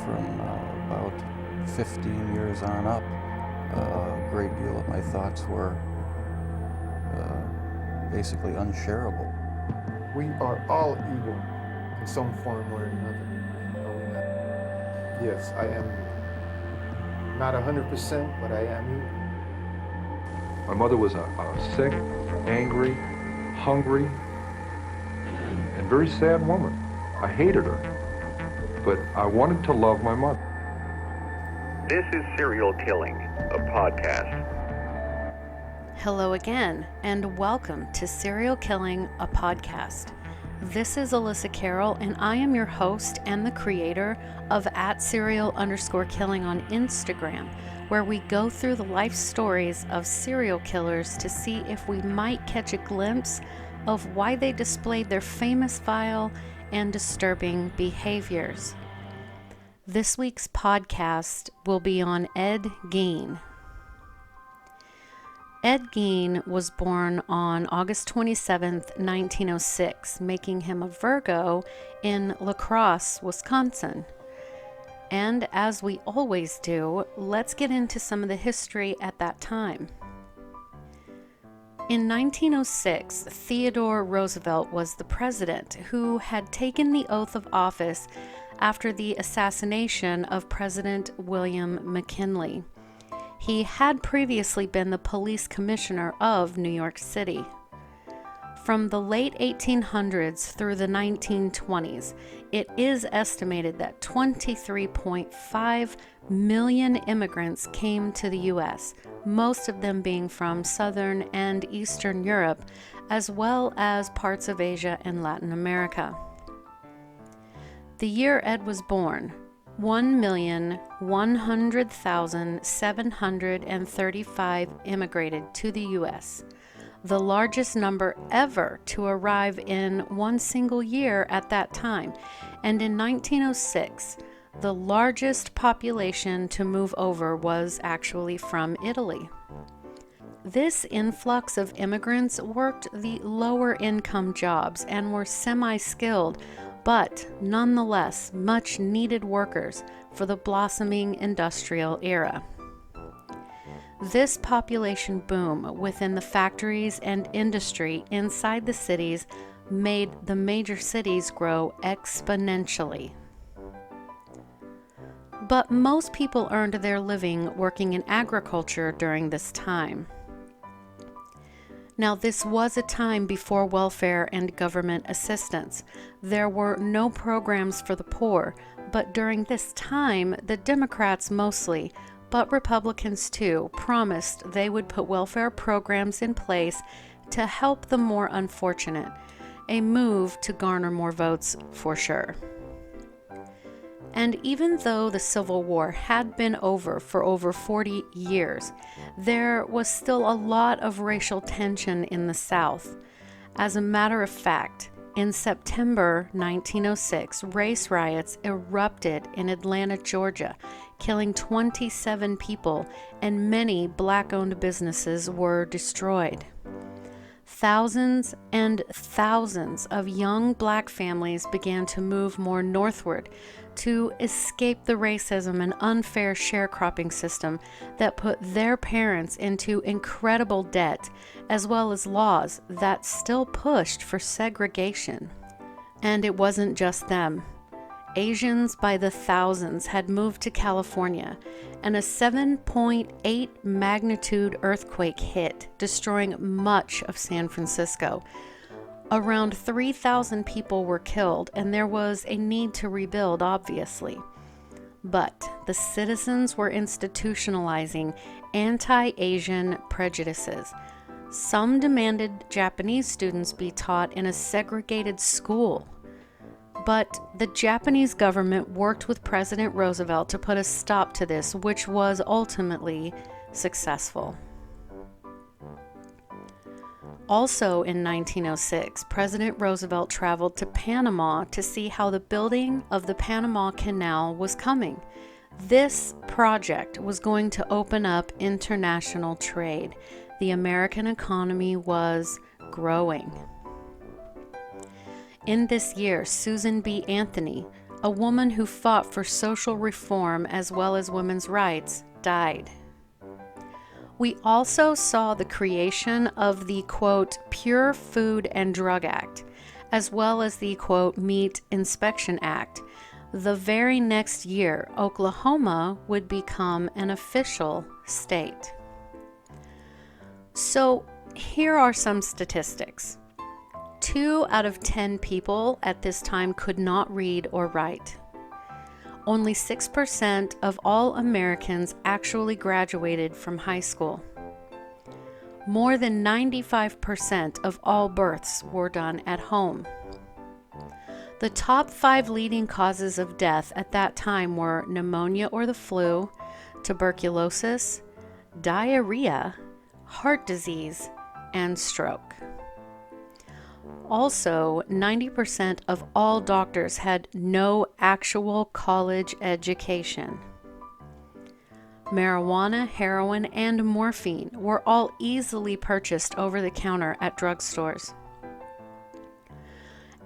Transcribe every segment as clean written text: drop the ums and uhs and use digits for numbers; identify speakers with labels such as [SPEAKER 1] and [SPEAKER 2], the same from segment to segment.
[SPEAKER 1] from about 15 years on up, a great deal of my thoughts were basically unshareable.
[SPEAKER 2] We are all evil in some form or another. Are we not? Yes, I am not 100%, but I am you.
[SPEAKER 3] My mother was a sick, angry, hungry, and very sad woman. I hated her, but I wanted to love my mother.
[SPEAKER 4] This is Serial Killing, a podcast.
[SPEAKER 5] Hello again, and welcome to Serial Killing, a podcast. This is Alyssa Carroll, and I am your host and the creator of @serial_killing on Instagram, where we go through the life stories of serial killers to see if we might catch a glimpse of why they displayed their famous, vile, and disturbing behaviors. This week's podcast will be on Ed Gein. Ed Gein was born on August 27, 1906, making him a Virgo in La Crosse, Wisconsin. And as we always do, let's get into some of the history at that time. In 1906, Theodore Roosevelt was the president who had taken the oath of office after the assassination of President William McKinley. He had previously been the police commissioner of New York City. From the late 1800s through the 1920s, it is estimated that 23.5 million immigrants came to the U.S., most of them being from Southern and Eastern Europe, as well as parts of Asia and Latin America. The year Ed was born, 1,100,735 immigrated to the U.S., the largest number ever to arrive in one single year at that time, and in 1906, the largest population to move over was actually from Italy. This influx of immigrants worked the lower income jobs and were semi-skilled, but nonetheless much needed workers for the blossoming industrial era. This population boom within the factories and industry inside the cities made the major cities grow exponentially. But most people earned their living working in agriculture during this time. Now, this was a time before welfare and government assistance. There were no programs for the poor, but during this time, the Democrats mostly, but Republicans too, promised they would put welfare programs in place to help the more unfortunate, a move to garner more votes for sure. And even though the Civil War had been over for over 40 years, there was still a lot of racial tension in the South. As a matter of fact, in September 1906, race riots erupted in Atlanta, Georgia, killing 27 people, and many black-owned businesses were destroyed. Thousands and thousands of young black families began to move more northward to escape the racism and unfair sharecropping system that put their parents into incredible debt, as well as laws that still pushed for segregation. And it wasn't just them. Asians by the thousands had moved to California, and a 7.8 magnitude earthquake hit, destroying much of San Francisco. Around 3,000 people were killed, and there was a need to rebuild, obviously. But the citizens were institutionalizing anti-Asian prejudices. Some demanded Japanese students be taught in a segregated school. But the Japanese government worked with President Roosevelt to put a stop to this, which was ultimately successful. Also in 1906, President Roosevelt traveled to Panama to see how the building of the Panama Canal was coming. This project was going to open up international trade. The American economy was growing. In this year, Susan B. Anthony, a woman who fought for social reform as well as women's rights, died. We also saw the creation of the, quote, Pure Food and Drug Act, as well as the, quote, Meat Inspection Act. The very next year, Oklahoma would become an official state. So here are some statistics. 2 out of 10 people at this time could not read or write. Only 6% of all Americans actually graduated from high school. More than 95% of all births were done at home. The top 5 leading causes of death at that time were pneumonia or the flu, tuberculosis, diarrhea, heart disease, and stroke. Also, 90% of all doctors had no actual college education. Marijuana, heroin, and morphine were all easily purchased over the counter at drugstores.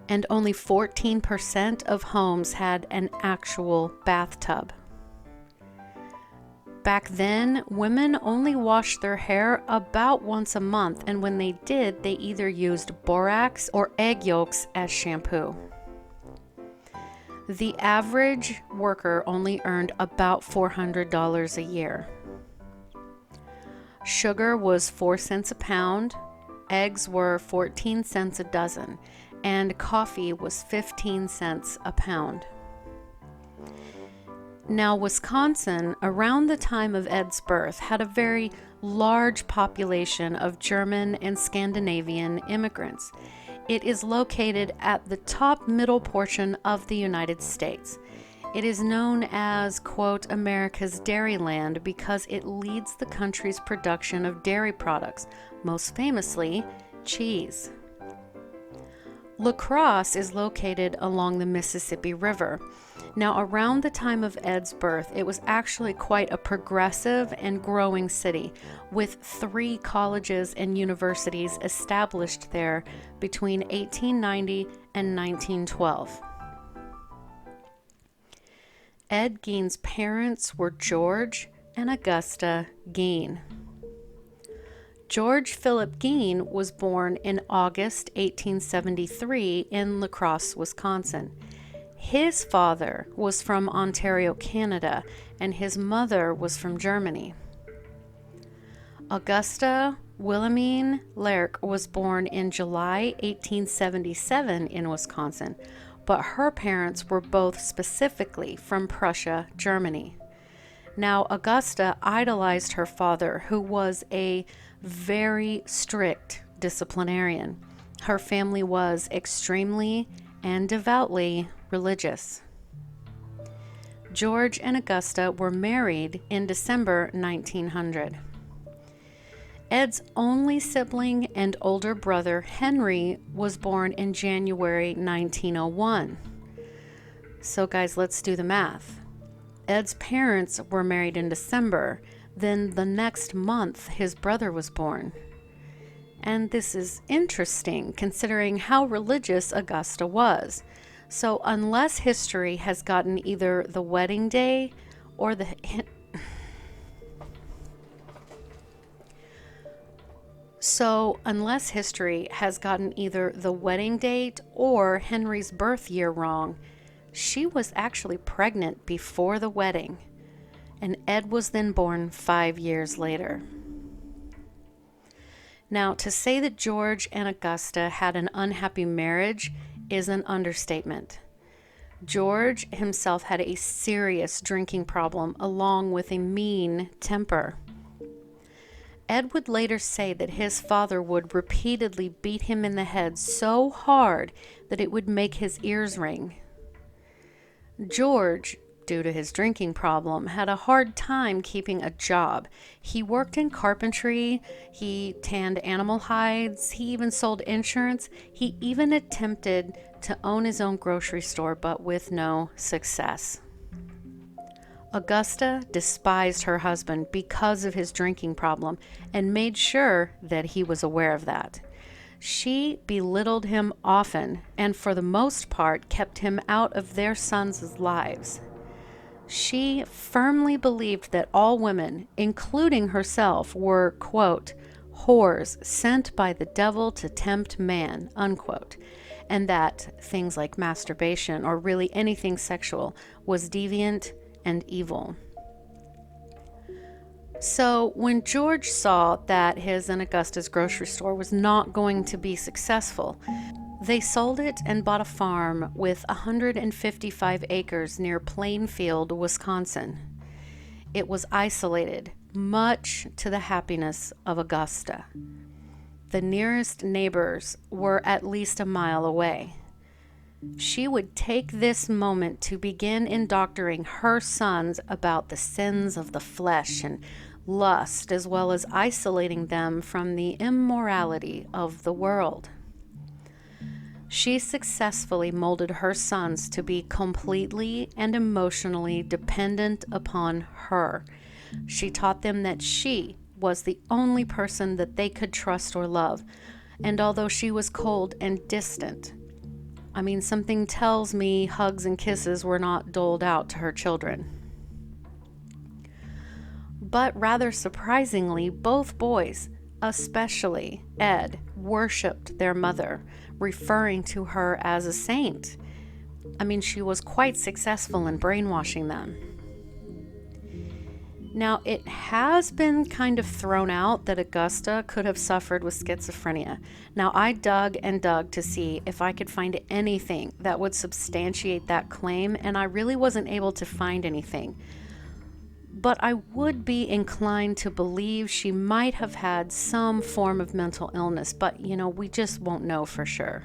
[SPEAKER 5] And only 14% of homes had an actual bathtub. Back then, women only washed their hair about once a month, and when they did, they either used borax or egg yolks as shampoo. The average worker only earned about $400 a year. Sugar was 4 cents a pound, eggs were 14 cents a dozen, and coffee was 15 cents a pound. Now, Wisconsin, around the time of Ed's birth, had a very large population of German and Scandinavian immigrants. It is located at the top middle portion of the United States. It is known as, quote, America's Dairyland because it leads the country's production of dairy products, most famously, cheese. La Crosse is located along the Mississippi River. Now, around the time of Ed's birth, it was actually quite a progressive and growing city, with 3 colleges and universities established there between 1890 and 1912. Ed Gein's parents were George and Augusta Gein. George Philip Gein was born in August 1873 in La Crosse, Wisconsin. His father was from Ontario, Canada, and his mother was from Germany. Augusta Wilhelmine Lerck was born in July 1877 in Wisconsin, but her parents were both specifically from Prussia, Germany. Now, Augusta idolized her father, who was a very strict disciplinarian. Her family was extremely and devoutly religious. George and Augusta were married in December 1900. Ed's only sibling and older brother, Henry, was born in January 1901. So guys, let's do the math. Ed's parents were married in December, then the next month his brother was born. And this is interesting considering how religious Augusta was. So unless history has gotten either the wedding day or the wedding date or Henry's birth year wrong, she was actually pregnant before the wedding, and Ed was then born 5 years later. Now, to say that George and Augusta had an unhappy marriage is an understatement. George himself had a serious drinking problem along with a mean temper. Ed would later say that his father would repeatedly beat him in the head so hard that it would make his ears ring. George, due to his drinking problem, had a hard time keeping a job. He worked in carpentry, he tanned animal hides, he even sold insurance. He even attempted to own his own grocery store, but with no success. Augusta despised her husband because of his drinking problem and made sure that he was aware of that. She belittled him often and for the most part kept him out of their sons' lives. She firmly believed that all women, including herself, were, quote, whores sent by the devil to tempt man, unquote, and that things like masturbation or really anything sexual was deviant and evil. So when George saw that his and Augusta's grocery store was not going to be successful, they sold it and bought a farm with 155 acres near Plainfield, Wisconsin. It was isolated, much to the happiness of Augusta. The nearest neighbors were at least a mile away. She would take this moment to begin indoctrinating her sons about the sins of the flesh and lust, as well as isolating them from the immorality of the world. She successfully molded her sons to be completely and emotionally dependent upon her. She taught them that she was the only person that they could trust or love, and although she was cold and distant, something tells me hugs and kisses were not doled out to her children. But rather surprisingly, both boys, especially Ed, worshipped their mother, referring to her as a saint. She was quite successful in brainwashing them. Now, it has been kind of thrown out that Augusta could have suffered with schizophrenia. Now, I dug and dug to see if I could find anything that would substantiate that claim, and I really wasn't able to find anything. But I would be inclined to believe she might have had some form of mental illness, but, we just won't know for sure.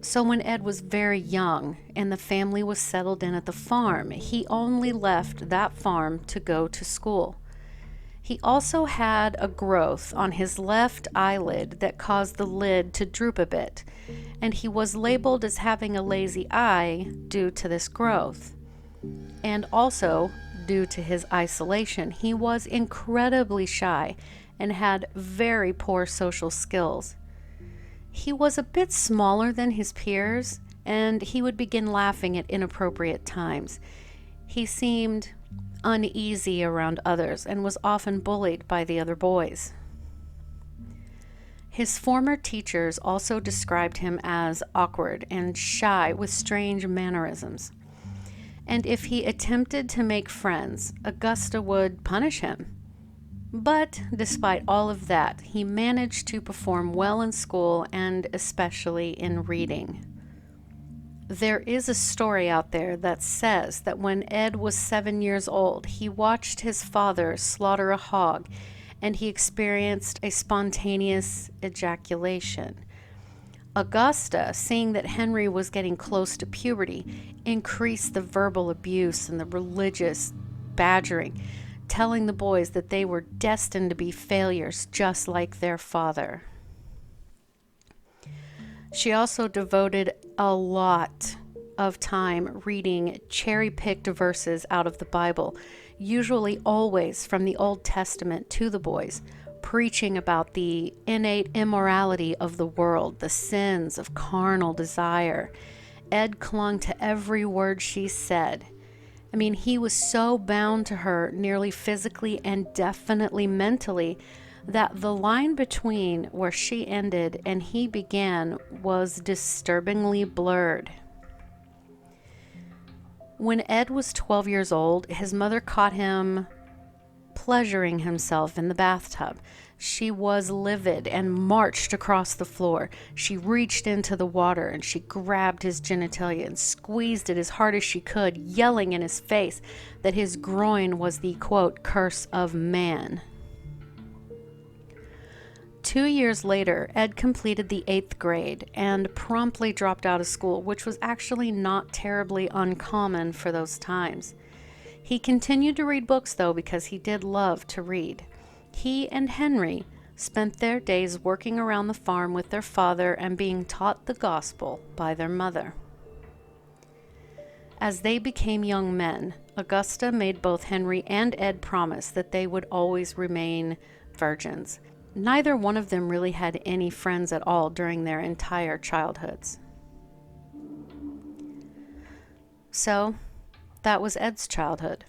[SPEAKER 5] So when Ed was very young and the family was settled in at the farm, he only left that farm to go to school. He also had a growth on his left eyelid that caused the lid to droop a bit, and he was labeled as having a lazy eye due to this growth. And also, due to his isolation, he was incredibly shy and had very poor social skills. He was a bit smaller than his peers, and he would begin laughing at inappropriate times. He seemed uneasy around others and was often bullied by the other boys. His former teachers also described him as awkward and shy with strange mannerisms. And if he attempted to make friends, Augusta would punish him. But despite all of that, he managed to perform well in school and especially in reading. There is a story out there that says that when Ed was 7 years old, he watched his father slaughter a hog and he experienced a spontaneous ejaculation. Augusta, seeing that Henry was getting close to puberty, increased the verbal abuse and the religious badgering, telling the boys that they were destined to be failures just like their father. She also devoted a lot of time reading cherry-picked verses out of the Bible, usually always from the Old Testament, to the boys, preaching about the innate immorality of the world, the sins of carnal desire. Ed clung to every word she said. He was so bound to her, nearly physically and definitely mentally, that the line between where she ended and he began was disturbingly blurred. When Ed was 12 years old, his mother caught him pleasuring himself in the bathtub. She was livid and marched across the floor. She reached into the water and she grabbed his genitalia and squeezed it as hard as she could, yelling in his face that his groin was the, quote, curse of man. 2 years later, Ed completed the 8th grade and promptly dropped out of school, which was actually not terribly uncommon for those times. He continued to read books, though, because he did love to read. He and Henry spent their days working around the farm with their father and being taught the gospel by their mother. As they became young men, Augusta made both Henry and Ed promise that they would always remain virgins. neither one of them really had any friends at all during their entire childhoods. So, that was Ed's childhood.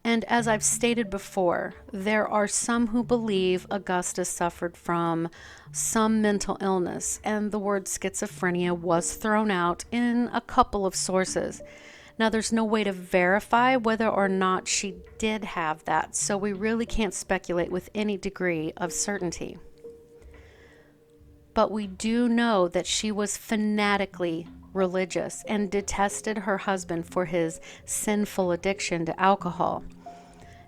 [SPEAKER 5] And as I've stated before, there are some who believe Augusta suffered from some mental illness, and the word schizophrenia was thrown out in a couple of sources. Now, there's no way to verify whether or not she did have that, so we really can't speculate with any degree of certainty. But we do know that she was fanatically religious and detested her husband for his sinful addiction to alcohol.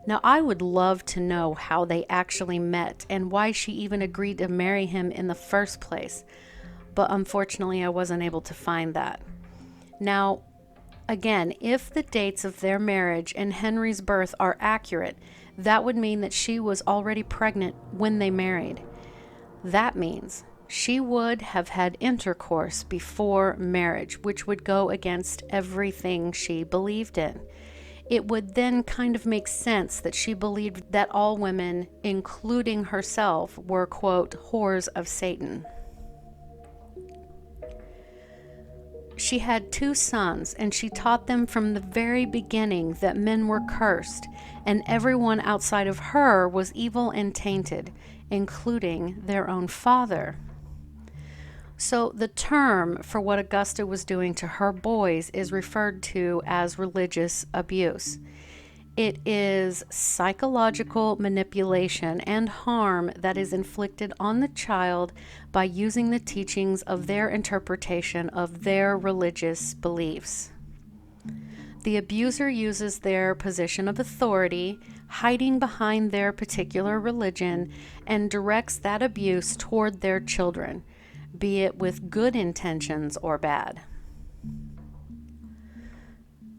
[SPEAKER 5] Now, I would love to know how they actually met and why she even agreed to marry him in the first place, but unfortunately I wasn't able to find that. Now, again, if the dates of their marriage and Henry's birth are accurate, that would mean that she was already pregnant when they married. That means she would have had intercourse before marriage, which would go against everything she believed in. It would then kind of make sense that she believed that all women, including herself, were, quote, whores of Satan. She had 2 sons, and she taught them from the very beginning that men were cursed, and everyone outside of her was evil and tainted, including their own father. So the term for what Augusta was doing to her boys is referred to as religious abuse. It is psychological manipulation and harm that is inflicted on the child by using the teachings of their interpretation of their religious beliefs. The abuser uses their position of authority, hiding behind their particular religion, and directs that abuse toward their children, be it with good intentions or bad.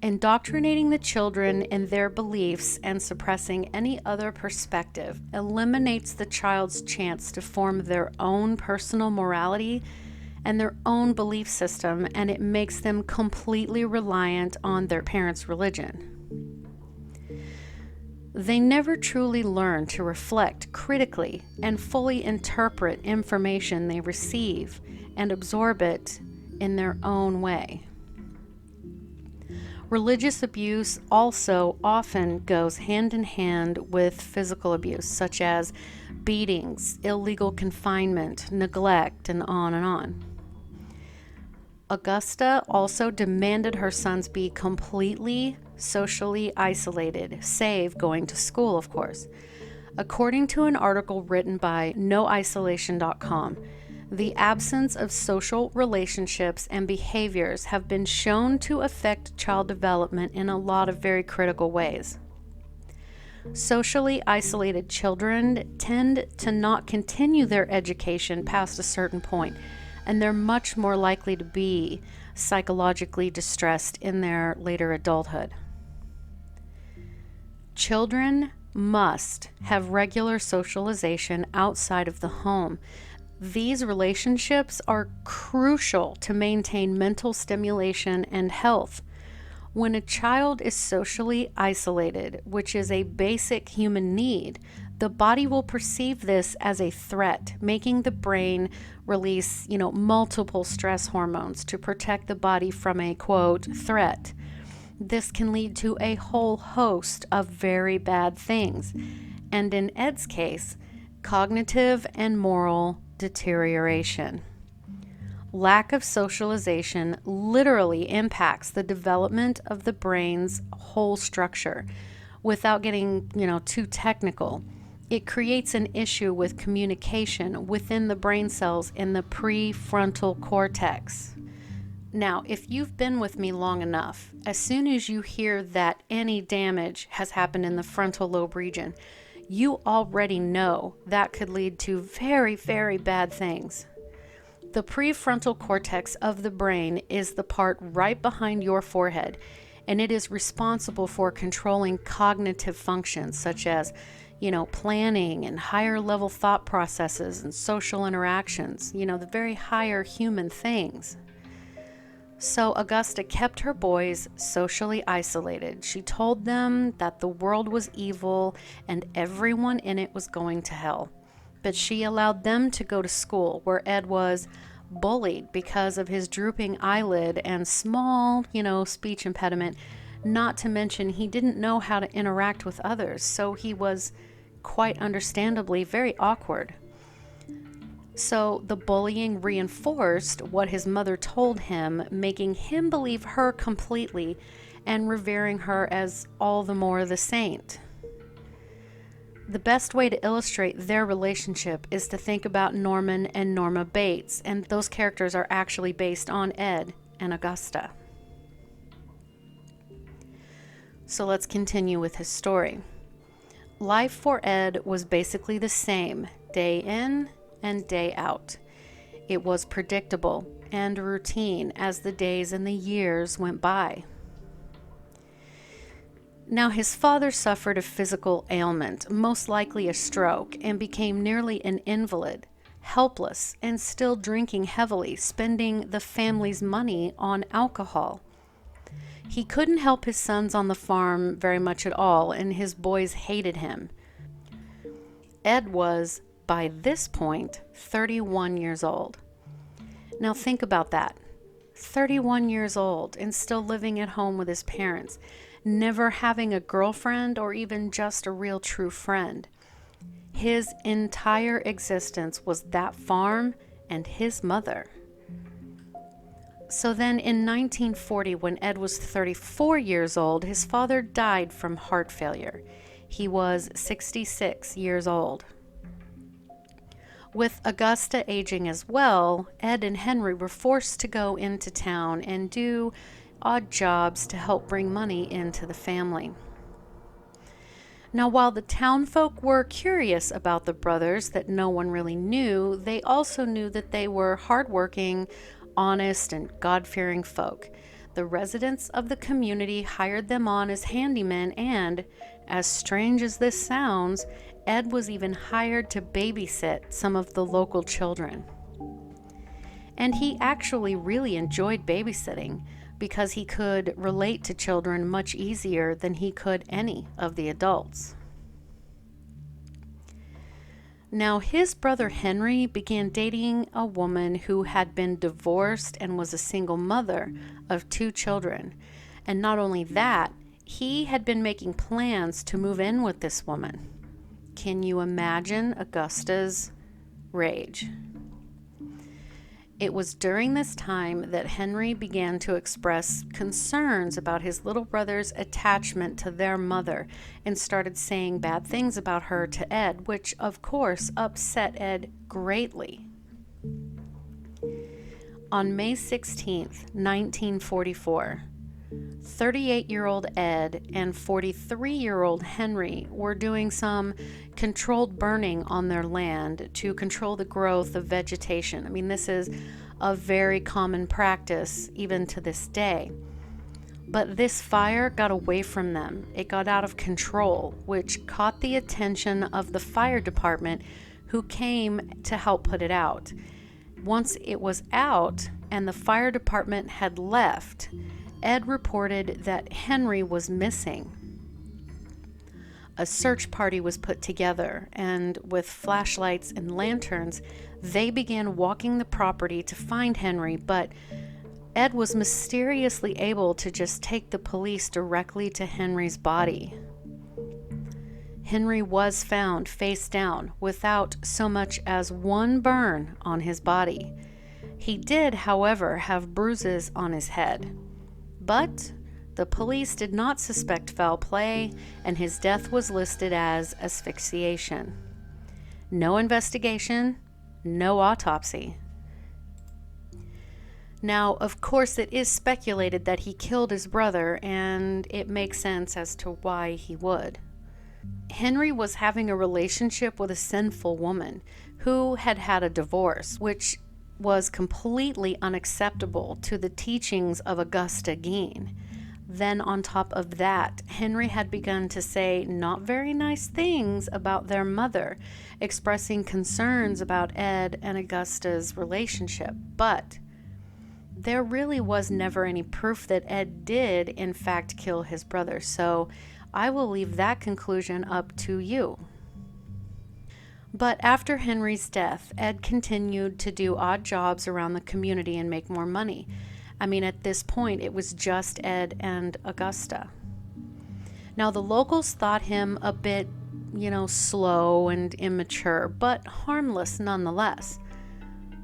[SPEAKER 5] Indoctrinating the children in their beliefs and suppressing any other perspective eliminates the child's chance to form their own personal morality and their own belief system, and it makes them completely reliant on their parents' religion. They never truly learn to reflect critically and fully interpret information they receive and absorb it in their own way. Religious abuse also often goes hand in hand with physical abuse, such as beatings, illegal confinement, neglect, and on and on. Augusta also demanded her sons be completely socially isolated, save going to school, of course. According to an article written by noisolation.com, the absence of social relationships and behaviors have been shown to affect child development in a lot of very critical ways. Socially isolated children tend to not continue their education past a certain point, and they're much more likely to be psychologically distressed in their later adulthood. Children must have regular socialization outside of the home. These relationships are crucial to maintain mental stimulation and health. When a child is socially isolated, which is a basic human need, the body will perceive this as a threat, making the brain release, multiple stress hormones to protect the body from a, quote, threat. This can lead to a whole host of very bad things, and in Ed's case, cognitive and moral deterioration. Lack of socialization literally impacts the development of the brain's whole structure. Without getting, too technical, it creates an issue with communication within the brain cells in the prefrontal cortex. Now, if you've been with me long enough, as soon as you hear that any damage has happened in the frontal lobe region, you already know that could lead to very, very bad things. The prefrontal cortex of the brain is the part right behind your forehead, and it is responsible for controlling cognitive functions such as, planning and higher level thought processes and social interactions, the very higher human things. So Augusta kept her boys socially isolated. She told them that the world was evil and everyone in it was going to hell. But she allowed them to go to school, where Ed was bullied because of his drooping eyelid and small, speech impediment. Not to mention he didn't know how to interact with others, so he was quite understandably very awkward. So the bullying reinforced what his mother told him, making him believe her completely and revering her as all the more the saint. The best way to illustrate their relationship is to think about Norman and Norma Bates, and those characters are actually based on Ed and Augusta. So let's continue with his story. Life for Ed was basically the same, day in and day out. It was predictable and routine as the days and the years went by. Now, his father suffered a physical ailment, most likely a stroke, and became nearly an invalid, helpless, and still drinking heavily, spending the family's money on alcohol. He couldn't help his sons on the farm very much at all, and his boys hated him. Ed was, by this point, 31 years old. Now think about that. 31 years old and still living at home with his parents, never having a girlfriend or even just a real true friend. His entire existence was that farm and his mother. So then in 1940, when Ed was 34 years old, his father died from heart failure. He was 66 years old. With Augusta aging as well, Ed and Henry were forced to go into town and do odd jobs to help bring money into the family. Now, while the townfolk were curious about the brothers that no one really knew, they also knew that they were hardworking, honest, and God-fearing folk. The residents of the community hired them on as handymen, and, as strange as this sounds, Ed was even hired to babysit some of the local children. And he actually really enjoyed babysitting because he could relate to children much easier than he could any of the adults. Now, his brother Henry began dating a woman who had been divorced and was a single mother of 2 children. And not only that, he had been making plans to move in with this woman. Can you imagine Augusta's rage? It was during this time that Henry began to express concerns about his little brother's attachment to their mother and started saying bad things about her to Ed, which of course upset Ed greatly. On May 16th, 1944, 38-year-old Ed and 43-year-old Henry were doing some controlled burning on their land to control the growth of vegetation. I mean, this is a very common practice even to this day. But this fire got away from them. It got out of control, which caught the attention of the fire department, who came to help put it out. Once it was out and the fire department had left, Ed reported that Henry was missing. A search party was put together, and with flashlights and lanterns, they began walking the property to find Henry, but Ed was mysteriously able to just take the police directly to Henry's body. Henry was found face down without so much as one burn on his body. He did, however, have bruises on his head. But the police did not suspect foul play, and his death was listed as asphyxiation. No investigation, no autopsy. Now, of course, it is speculated that he killed his brother, and it makes sense as to why he would. Henry was having a relationship with a sinful woman who had had a divorce, which was completely unacceptable to the teachings of Augusta Gein. Then on top of that, Henry had begun to say not very nice things about their mother, expressing concerns about Ed and Augusta's relationship. But there really was never any proof that Ed did, in fact, kill his brother, so I will leave that conclusion up to you. But after Henry's death, Ed continued to do odd jobs around the community and make more money. I mean, at this point, it was just Ed and Augusta. Now, the locals thought him a bit, slow and immature, but harmless nonetheless.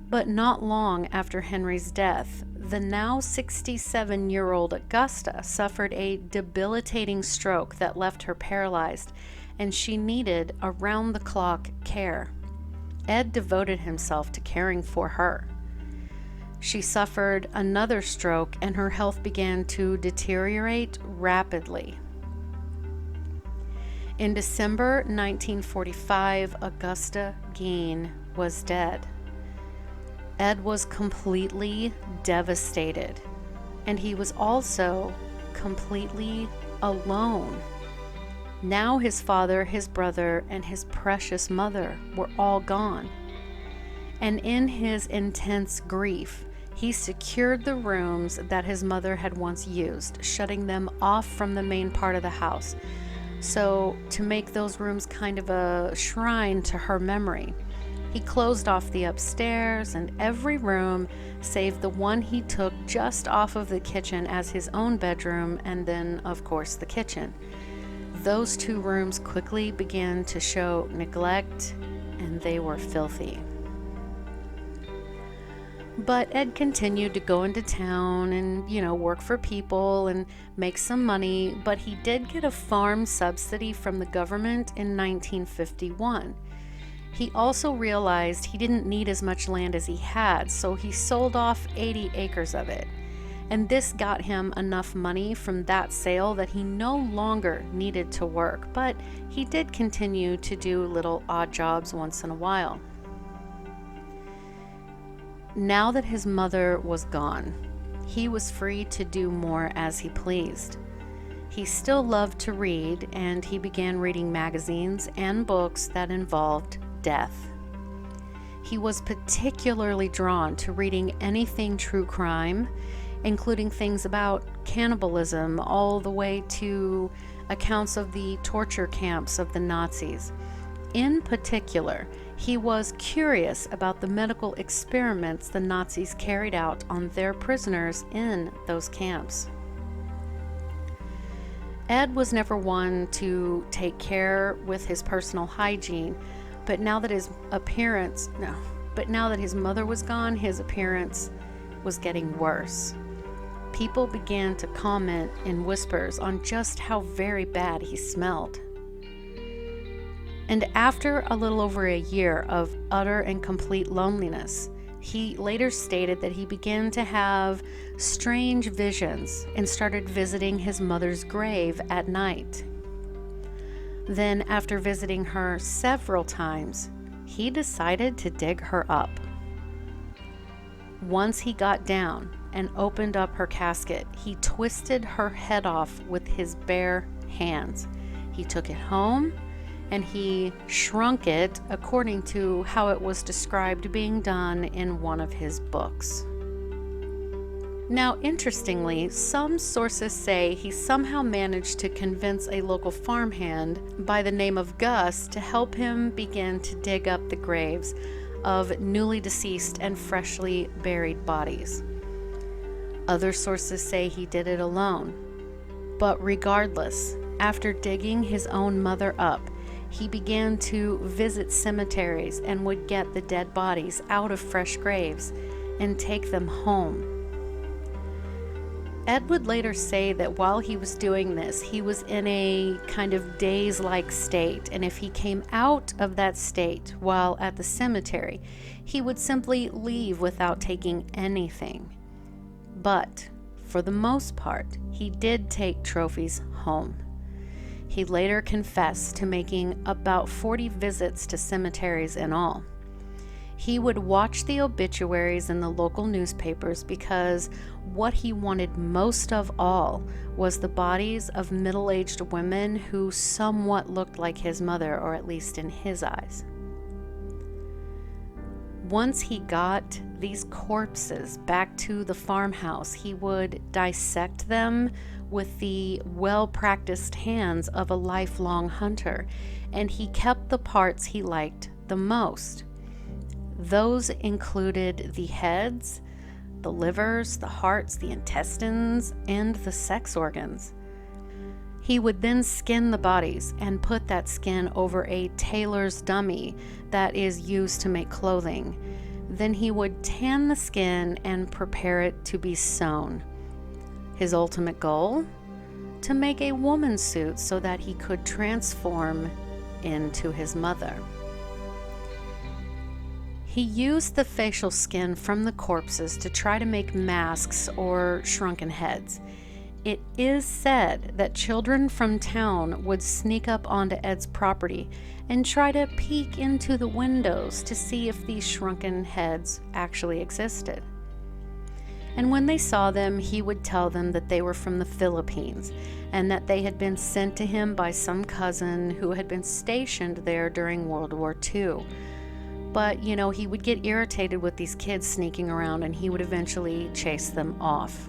[SPEAKER 5] But not long after Henry's death, the now 67-year-old Augusta suffered a debilitating stroke that left her paralyzed, and she needed around-the-clock care. Ed devoted himself to caring for her. She suffered another stroke, and her health began to deteriorate rapidly. In December 1945, Augusta Gein was dead. Ed was completely devastated, and he was also completely alone. Now his father, his brother, and his precious mother were all gone. And in his intense grief, he secured the rooms that his mother had once used, shutting them off from the main part of the house. So, to make those rooms kind of a shrine to her memory, he closed off the upstairs and every room save the one he took just off of the kitchen as his own bedroom, and then, of course, the kitchen. Those two rooms quickly began to show neglect, and they were filthy. But Ed continued to go into town and, work for people and make some money, but he did get a farm subsidy from the government in 1951. He also realized he didn't need as much land as he had, so he sold off 80 acres of it. And this got him enough money from that sale that he no longer needed to work, but he did continue to do little odd jobs once in a while. Now that his mother was gone, he was free to do more as he pleased. He still loved to read, and he began reading magazines and books that involved death. He was particularly drawn to reading anything true crime, including things about cannibalism, all the way to accounts of the torture camps of the Nazis. In particular, he was curious about the medical experiments the Nazis carried out on their prisoners in those camps. Ed was never one to take care with his personal hygiene, but now that his mother was gone, his appearance was getting worse. People began to comment in whispers on just how very bad he smelled. And after a little over a year of utter and complete loneliness, he later stated that he began to have strange visions and started visiting his mother's grave at night. Then, after visiting her several times, he decided to dig her up. Once he got down and opened up her casket, he twisted her head off with his bare hands. He took it home and he shrunk it according to how it was described being done in one of his books. Now, interestingly, some sources say he somehow managed to convince a local farmhand by the name of Gus to help him begin to dig up the graves of newly deceased and freshly buried bodies. Other sources say he did it alone. But regardless, after digging his own mother up, he began to visit cemeteries and would get the dead bodies out of fresh graves and take them home. Ed would later say that while he was doing this, he was in a kind of daze-like state, and if he came out of that state while at the cemetery, he would simply leave without taking anything. But, for the most part, he did take trophies home. He later confessed to making about 40 visits to cemeteries in all. He would watch the obituaries in the local newspapers because what he wanted most of all was the bodies of middle-aged women who somewhat looked like his mother, or at least in his eyes. Once he got these corpses back to the farmhouse. He would dissect them with the well-practiced hands of a lifelong hunter, and he kept the parts he liked the most. Those included the heads, the livers, the hearts, the intestines, and the sex organs. He would then skin the bodies and put that skin over a tailor's dummy that is used to make clothing. Then he would tan the skin and prepare it to be sewn. His ultimate goal? To make a woman's suit so that he could transform into his mother. He used the facial skin from the corpses to try to make masks or shrunken heads. It is said that children from town would sneak up onto Ed's property and try to peek into the windows to see if these shrunken heads actually existed. And when they saw them, he would tell them that they were from the Philippines and that they had been sent to him by some cousin who had been stationed there during World War II. But, he would get irritated with these kids sneaking around, and he would eventually chase them off.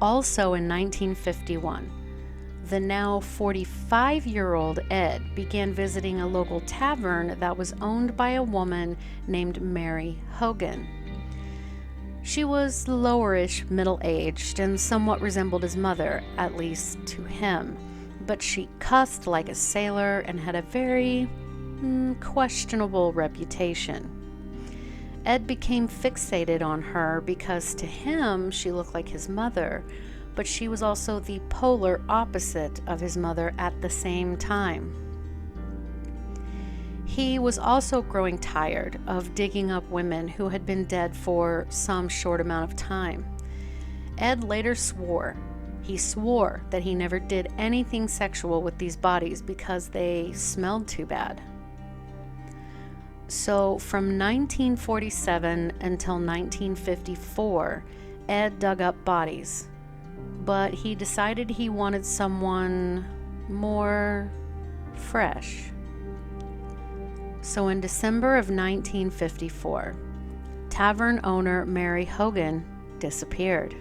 [SPEAKER 5] Also in 1951, the now 45-year-old Ed began visiting a local tavern that was owned by a woman named Mary Hogan. She was lowerish, middle-aged, and somewhat resembled his mother, at least to him, but she cussed like a sailor and had a very questionable reputation. Ed became fixated on her because to him she looked like his mother, but she was also the polar opposite of his mother at the same time. He was also growing tired of digging up women who had been dead for some short amount of time. Ed later swore that he never did anything sexual with these bodies because they smelled too bad. So from 1947 until 1954, Ed dug up bodies, but he decided he wanted someone more fresh. So in December of 1954, tavern owner Mary Hogan disappeared.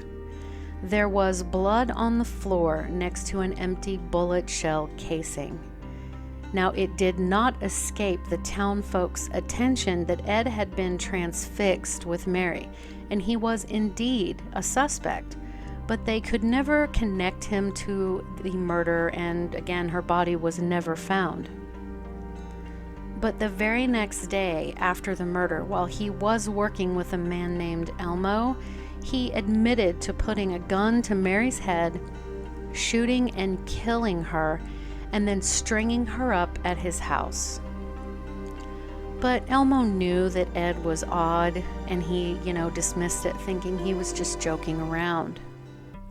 [SPEAKER 5] There was blood on the floor next to an empty bullet shell casing. Now, it did not escape the town folks' attention that Ed had been transfixed with Mary, and he was indeed a suspect, but they could never connect him to the murder, and again, her body was never found. But the very next day after the murder, while he was working with a man named Elmo, he admitted to putting a gun to Mary's head, shooting and killing her, and then stringing her up at his house. But Elmo knew that Ed was odd, and he, dismissed it, thinking he was just joking around.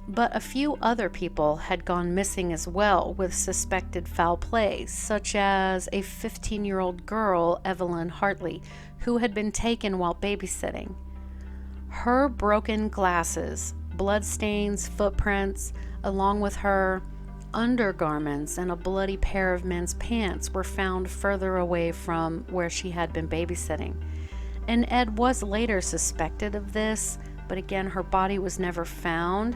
[SPEAKER 5] But a few other people had gone missing as well with suspected foul play, such as a 15-year-old girl, Evelyn Hartley, who had been taken while babysitting. Her broken glasses, bloodstains, footprints, along with her undergarments and a bloody pair of men's pants were found further away from where she had been babysitting. And Ed was later suspected of this, but again, her body was never found.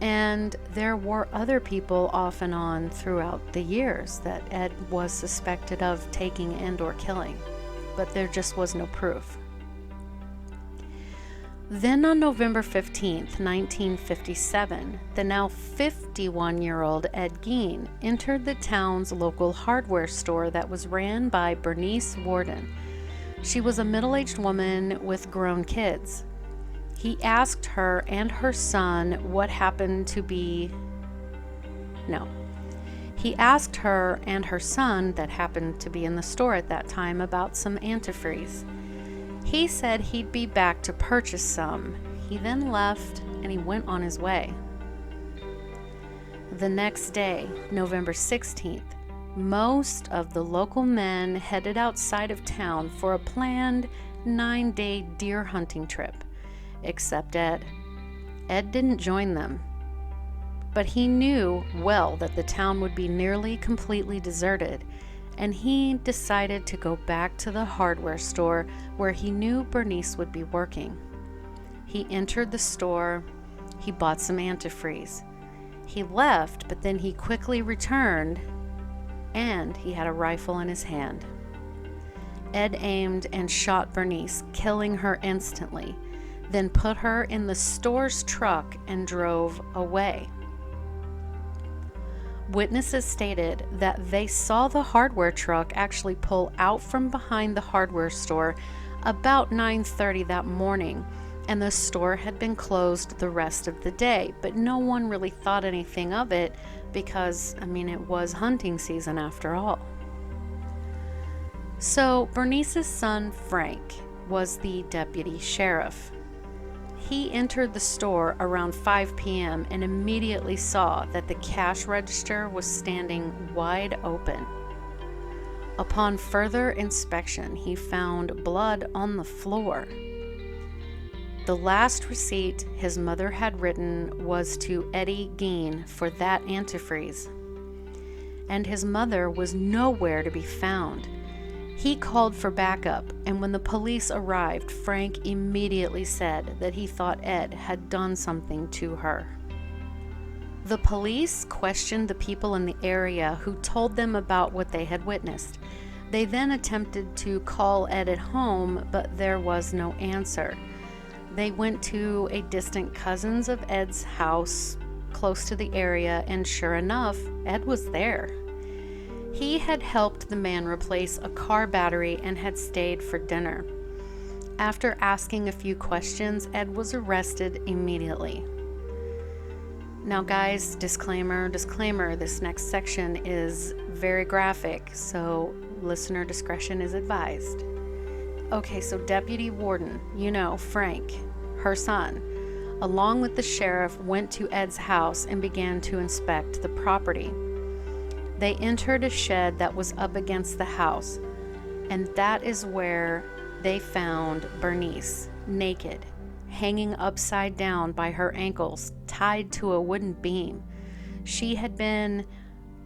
[SPEAKER 5] And there were other people off and on throughout the years that Ed was suspected of taking and or killing, but there just was no proof. Then on November 15th, 1957, the now 51-year-old Ed Gein entered the town's local hardware store that was ran by Bernice Warden. She was a middle-aged woman with grown kids. He asked her and her son what happened to be... No. He asked her and her son that happened to be in the store at that time about some antifreeze. He said he'd be back to purchase some. He then left and he went on his way. The next day, November 16th, most of the local men headed outside of town for a planned 9-day deer hunting trip, except Ed. Ed didn't join them, but he knew well that the town would be nearly completely deserted, and he decided to go back to the hardware store where he knew Bernice would be working. He entered the store. He bought some antifreeze. He left, but then he quickly returned, and he had a rifle in his hand. Ed aimed and shot Bernice, killing her instantly, then put her in the store's truck and drove away. Witnesses stated that they saw the hardware truck actually pull out from behind the hardware store about 9:30 that morning, and the store had been closed the rest of the day, but no one really thought anything of it because, it was hunting season after all. So Bernice's son, Frank, was the deputy sheriff. He entered the store around 5 p.m. and immediately saw that the cash register was standing wide open. Upon further inspection, he found blood on the floor. The last receipt his mother had written was to Eddie Gein for that antifreeze, and his mother was nowhere to be found. He called for backup, and when the police arrived, Frank immediately said that he thought Ed had done something to her. The police questioned the people in the area who told them about what they had witnessed. They then attempted to call Ed at home, but there was no answer. They went to a distant cousin's of Ed's house close to the area, and sure enough, Ed was there. He had helped the man replace a car battery and had stayed for dinner. After asking a few questions, Ed was arrested immediately. Now guys, disclaimer, this next section is very graphic, so listener discretion is advised. Okay, so Deputy Warden, Frank, her son, along with the sheriff, went to Ed's house and began to inspect the property. They entered a shed that was up against the house, and that is where they found Bernice, naked, hanging upside down by her ankles, tied to a wooden beam. She had been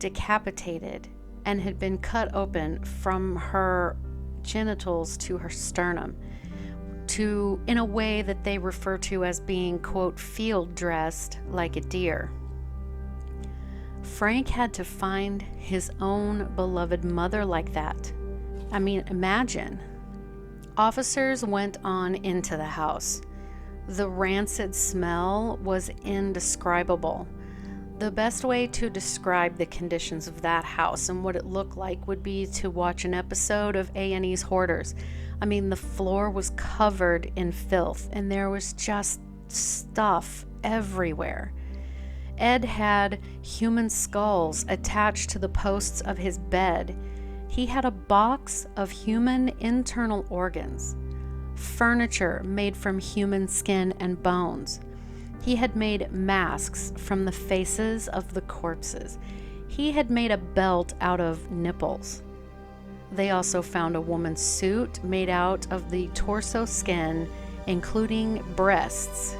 [SPEAKER 5] decapitated and had been cut open from her genitals to her sternum, in a way that they refer to as being, quote, field dressed like a deer. Frank had to find his own beloved mother like that. Imagine. Officers went on into the house. The rancid smell was indescribable. The best way to describe the conditions of that house and what it looked like would be to watch an episode of A&E's Hoarders. The floor was covered in filth, and there was just stuff everywhere. Ed had human skulls attached to the posts of his bed. He had a box of human internal organs, furniture made from human skin and bones. He had made masks from the faces of the corpses. He had made a belt out of nipples. They also found a woman's suit made out of the torso skin, including breasts.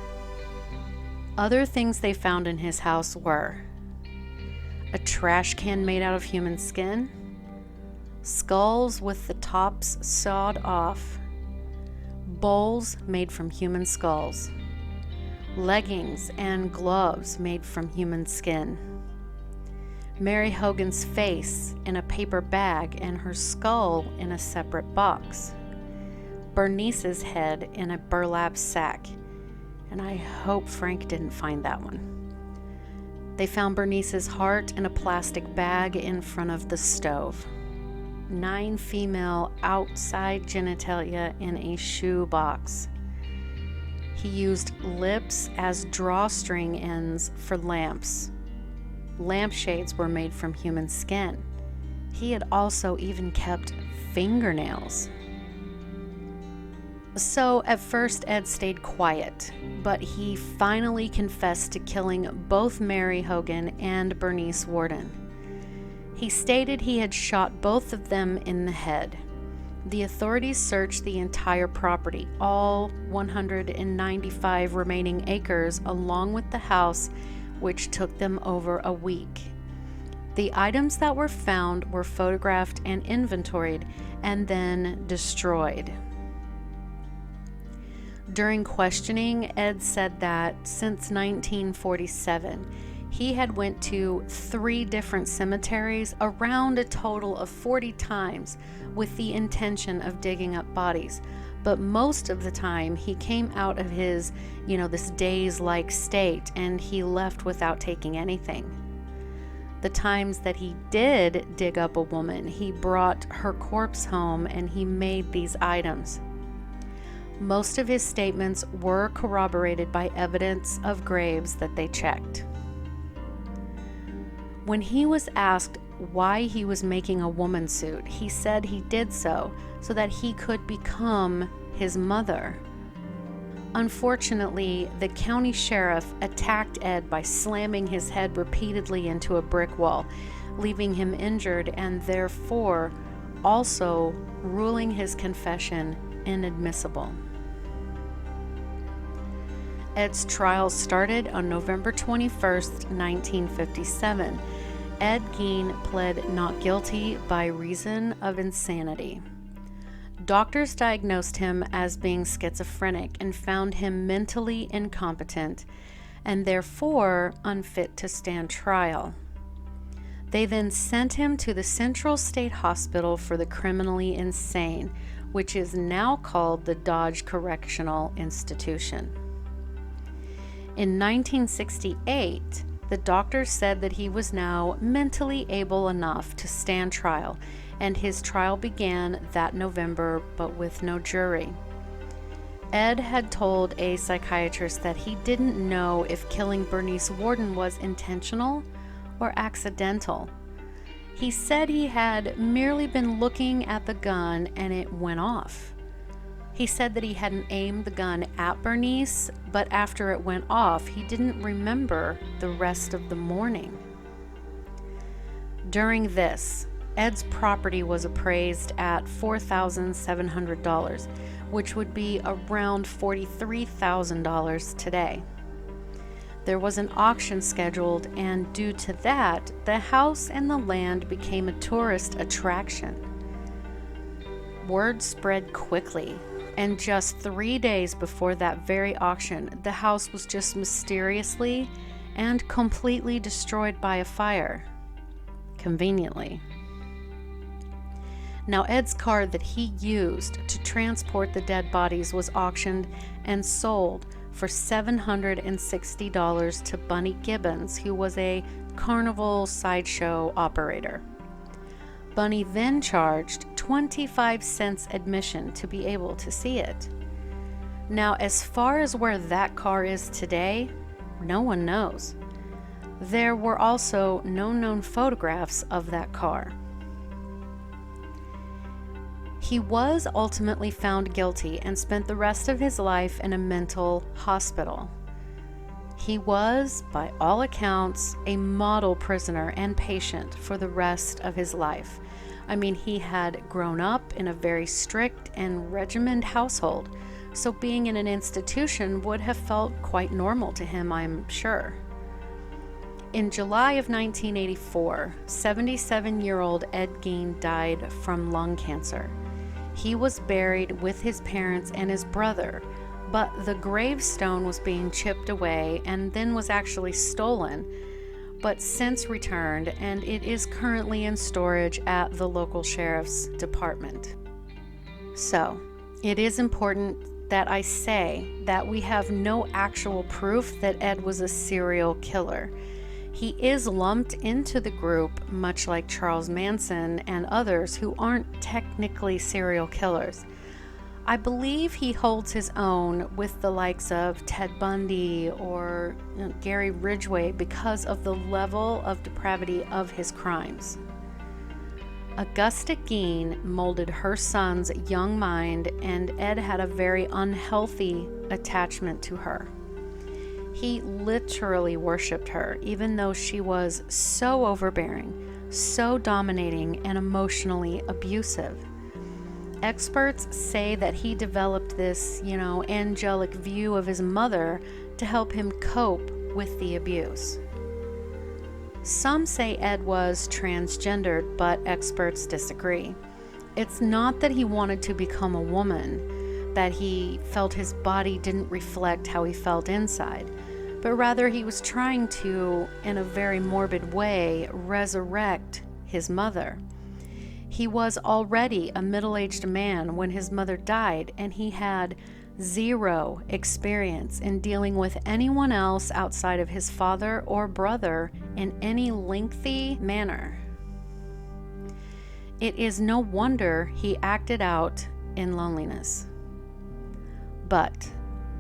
[SPEAKER 5] Other things they found in his house were a trash can made out of human skin, skulls with the tops sawed off, bowls made from human skulls, leggings and gloves made from human skin, Mary Hogan's face in a paper bag and her skull in a separate box, Bernice's head in a burlap sack, and I hope Frank didn't find that one. They found Bernice's heart in a plastic bag in front of the stove. 9 female outside genitalia in a shoe box. He used lips as drawstring ends for lamps. Lampshades were made from human skin. He had also even kept fingernails. So at first Ed stayed quiet, but he finally confessed to killing both Mary Hogan and Bernice Warden. He stated he had shot both of them in the head. The authorities searched the entire property, all 195 remaining acres, along with the house, which took them over a week. The items that were found were photographed and inventoried and then destroyed. During questioning, Ed said that since 1947, he had went to 3 different cemeteries around a total of 40 times with the intention of digging up bodies. But most of the time he came out of his, this daze-like state, and he left without taking anything. The times that he did dig up a woman, he brought her corpse home and he made these items. Most of his statements were corroborated by evidence of graves that they checked. When he was asked why he was making a woman suit, he said he did so that he could become his mother. Unfortunately, the county sheriff attacked Ed by slamming his head repeatedly into a brick wall, leaving him injured and therefore also ruling his confession inadmissible. Ed's trial started on November 21st, 1957. Ed Gein pled not guilty by reason of insanity. Doctors diagnosed him as being schizophrenic and found him mentally incompetent and therefore unfit to stand trial. They then sent him to the Central State Hospital for the Criminally Insane, which is now called the Dodge Correctional Institution. In 1968, the doctors said that he was now mentally able enough to stand trial, and his trial began that November, but with no jury. Ed had told a psychiatrist that he didn't know if killing Bernice Worden was intentional or accidental. He said he had merely been looking at the gun and it went off. He said that he hadn't aimed the gun at Bernice, but after it went off, he didn't remember the rest of the morning. During this, Ed's property was appraised at $4,700, which would be around $43,000 today. There was an auction scheduled, and due to that, the house and the land became a tourist attraction. Word spread quickly, and just 3 days before that very auction, the house was just mysteriously and completely destroyed by a fire. Conveniently. Now, Ed's car that he used to transport the dead bodies was auctioned and sold for $760 to Bunny Gibbons, who was a carnival sideshow operator. Bunny then charged 25 cents admission to be able to see it. Now, as far as where that car is today, no one knows. There were also no known photographs of that car. He was ultimately found guilty and spent the rest of his life in a mental hospital. He was, by all accounts, a model prisoner and patient for the rest of his life. I mean, he had grown up in a very strict and regimented household, so being in an institution would have felt quite normal to him, I'm sure. In July of 1984, 77-year-old Ed Gein died from lung cancer. He was buried with his parents and his brother, but the gravestone was being chipped away and then was actually stolen, but since returned, and it is currently in storage at the local sheriff's department. So, it is important that I say that we have no actual proof that Ed was a serial killer. He is lumped into the group, much like Charles Manson and others who aren't technically serial killers. I believe he holds his own with the likes of Ted Bundy or Gary Ridgway because of the level of depravity of his crimes. Augusta Gein molded her son's young mind, and Ed had a very unhealthy attachment to her. He literally worshipped her, even though she was so overbearing, so dominating, and emotionally abusive. Experts say that he developed this, angelic view of his mother to help him cope with the abuse. Some say Ed was transgendered, but experts disagree. It's not that he wanted to become a woman, that he felt his body didn't reflect how he felt inside, but rather he was trying to, in a very morbid way, resurrect his mother. He was already a middle-aged man when his mother died, and he had zero experience in dealing with anyone else outside of his father or brother in any lengthy manner. It is no wonder he acted out in loneliness. But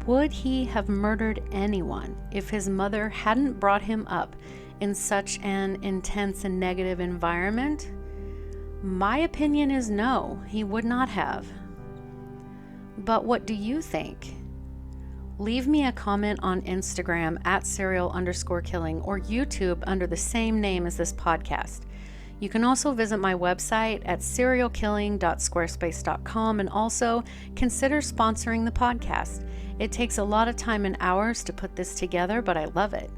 [SPEAKER 5] would he have murdered anyone if his mother hadn't brought him up in such an intense and negative environment? My opinion is no, he would not have. But what do you think? Leave me a comment on Instagram at serial_killing or YouTube under the same name as this podcast. You can also visit my website at serialkilling.squarespace.com and also consider sponsoring the podcast. It takes a lot of time and hours to put this together, but I love it.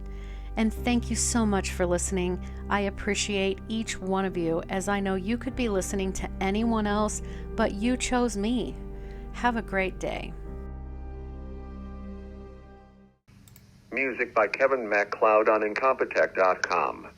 [SPEAKER 5] And thank you so much for listening. I appreciate each one of you, as I know you could be listening to anyone else, but you chose me. Have a great day.
[SPEAKER 4] Music by Kevin MacLeod on Incompetech.com.